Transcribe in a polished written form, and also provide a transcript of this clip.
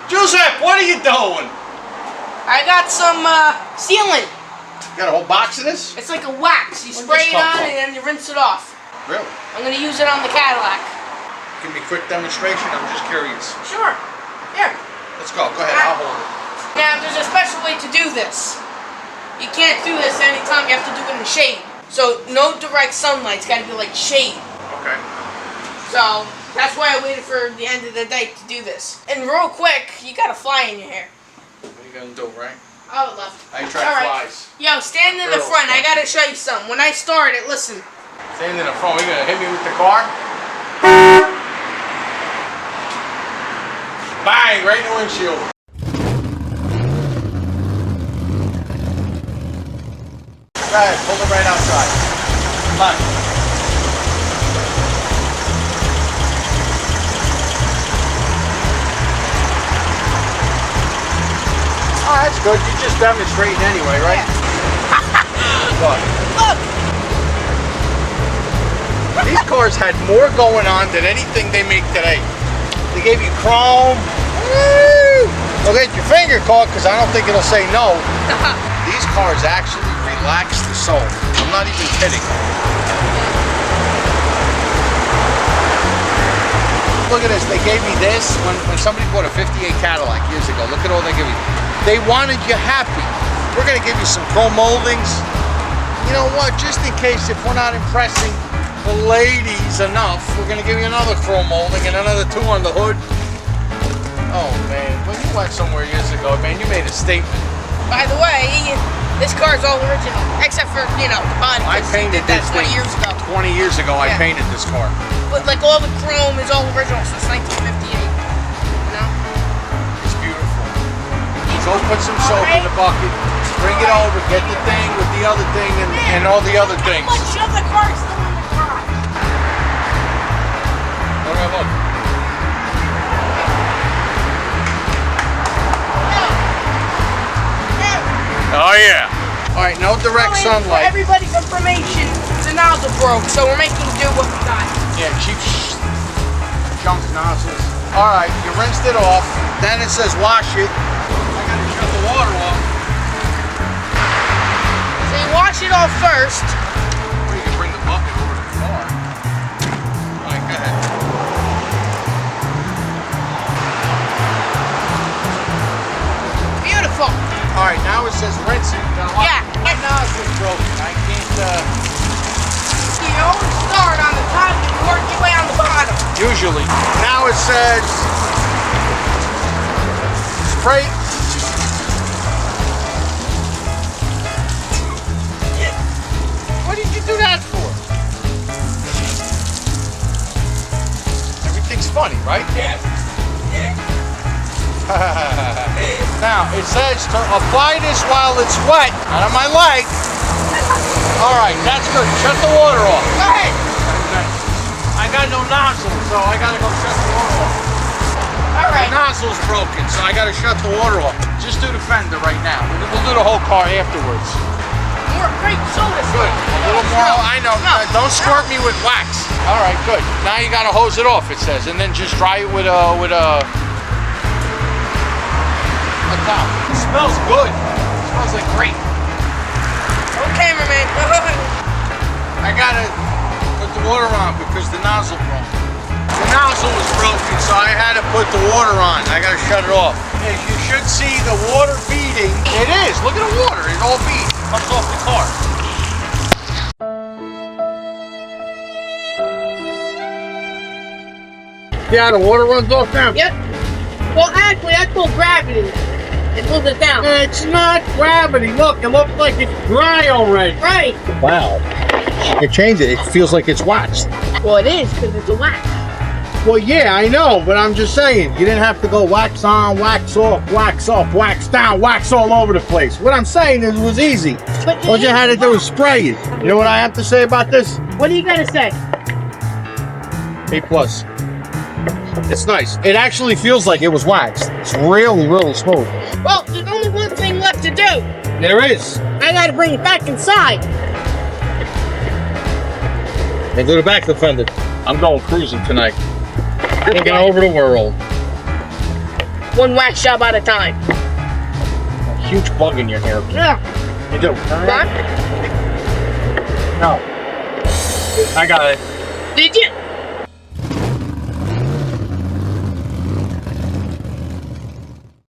Giuseppe, what are you doing? I got some sealant. You got a whole box of this? It's like a wax. You spray it on and then you rinse it off. Really? I'm going to use it on the Cadillac. Give me a quick demonstration. I'm just curious. Sure. Here. Let's go. Go ahead. I'll hold it. Now, there's a special way to do this. You can't do this anytime. You have to do it in the shade. So, no direct sunlight. It's got to be like shade. Okay. So, that's why I waited for the end of the day to do this. And real quick, you got a fly in your hair. What are you going to do, right? I would love it. I ain't tried flies. Yo, stand in the front. I got to show you something. When I start it, listen. Stand in the front. You're going to hit me with the car? Bang! Right in the windshield. Go ahead. Pull it right outside. Come on. Oh, that's good. You just demonstrating anyway, right? Yeah. Look. These cars had more going on than anything they make today. They gave you chrome. Woo! Don't get your finger caught because I don't think it'll say no. These cars actually relax the soul. I'm not even kidding. Look at this. They gave me this when somebody bought a 58 Cadillac years ago. Look at all they give you. They wanted you happy. We're going to give you some chrome moldings. You know what? Just in case if we're not impressing the ladies enough, we're going to give you another chrome molding and another 2 on the hood. Oh, man. When you went somewhere years ago, man, you made a statement. By the way, this car's all original. Except for, you know, the body. I painted this 20 years ago. 20 years ago, I painted this car. But, like, all the chrome is all original since 1958. You know? It's beautiful. Go put some soap in the bucket, bring it over, get the thing with the other thing and all the other things. How much of the car is still in the garage? What do I look? Oh yeah. All right, no direct sunlight. For everybody's information, the nozzle broke, so we're making do what we got. Yeah, cheap junk nozzles. All right, you rinsed it off. Then it says wash it. Shut the water off. So you wash it off first. Or you can bring the bucket over to the car. Alright, go ahead. Beautiful. Alright, now it says rinse it. Yeah. My nozzle's broken. I can't You always start on the top and you work your way on the bottom. usually. Now it says spray. What did you do that for? Everything's funny, right? Yes. Now, it says to apply this while it's wet. Not on my leg. Alright, that's good. Shut the water off. Go ahead. I got no nozzle, so I gotta go shut the water off. Alright. The nozzle's broken, so I gotta shut the water off. Just do the fender right now. We'll do the whole car afterwards. More grape soda. Good. A little more. I know. Don't squirt me with wax. Alright, good. Now you gotta hose it off, it says, and then just dry it with a towel. It smells good. It smells like grape. Oh, cameraman. I gotta put the water on because the nozzle broke. The nozzle was broken, so I had to put the water on. I gotta shut it off. As you should see the water beading. It is. Look at the water. It all beads. Comes off the car. Yeah, the water runs off now. Yep. Well, actually, I pulled gravity. It pulls it down. It's not gravity. Look, it looks like it's dry already. Right. Wow. You change it. It feels like it's waxed. Well, it is because it's a wax. Well, yeah, I know, but I'm just saying, you didn't have to go wax on, wax off, wax down, wax all over the place. What I'm saying is it was easy. But All you had to do was spray it. You know what I have to say about this? What are you going to say? A+. It's nice. It actually feels like it was waxed. It's really, really smooth. Well, there's only one thing left to do. There is. I got to bring it back inside. And go to the back of the fender. I'm going cruising tonight. Taking over the world. One wax job at a time. A huge bug in your hair. Yeah. You do. What? No. I got it. Did you?